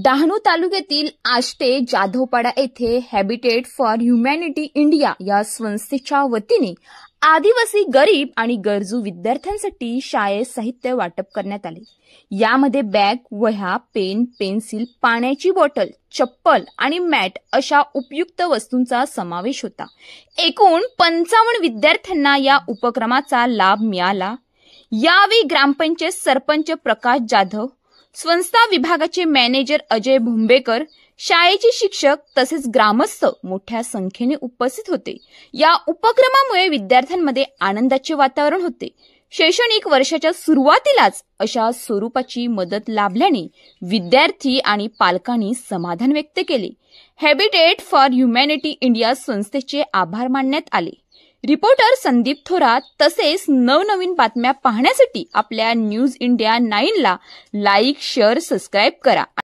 डहाणू तालुक्यातील आष्टे जाधवपाडा येथे habitat for humanity India या संस्थेच्या वतीने आदिवासी गरीब आणि गरजू विद्यार्थ्यांसाठी शाळेत साहित्य वाटप करण्यात आले। यामध्ये बॅग, वह्या, पेन, पेन्सिल, पाण्याची बॉटल, चप्पल आणि मॅट अशा उपयुक्त वस्तूंचा समावेश होता। एकूण 55 विद्यार्थ्यांना या उपक्रमाचा लाभ मिळाला। यावेळी ग्रामपंचायत सरपंच प्रकाश जाधव, संस्था विभागाचे मॅनेजर अजय भुंबेकर, शाळेचे शिक्षक तसेच ग्रामस्थ मोठ्या संख्येने उपस्थित होते। या उपक्रमामुळे विद्यार्थ्यांमध्ये आनंदाचे वातावरण होते। शैक्षणिक वर्षाच्या सुरुवातीलाच अशा स्वरूपाची मदत लाभल्याने विद्यार्थी आणि पालकांनी समाधान व्यक्त केले। हॅबिटेट फॉर ह्युमॅनिटी इंडिया संस्थेचे आभार मानण्यात आले। रिपोर्टर संदीप थोरात तसेच नवनवीन बातम्या पाहण्यासाठी आपल्या न्यूज इंडिया 9 ला लाईक, शेअर, सबस्क्राईब करा।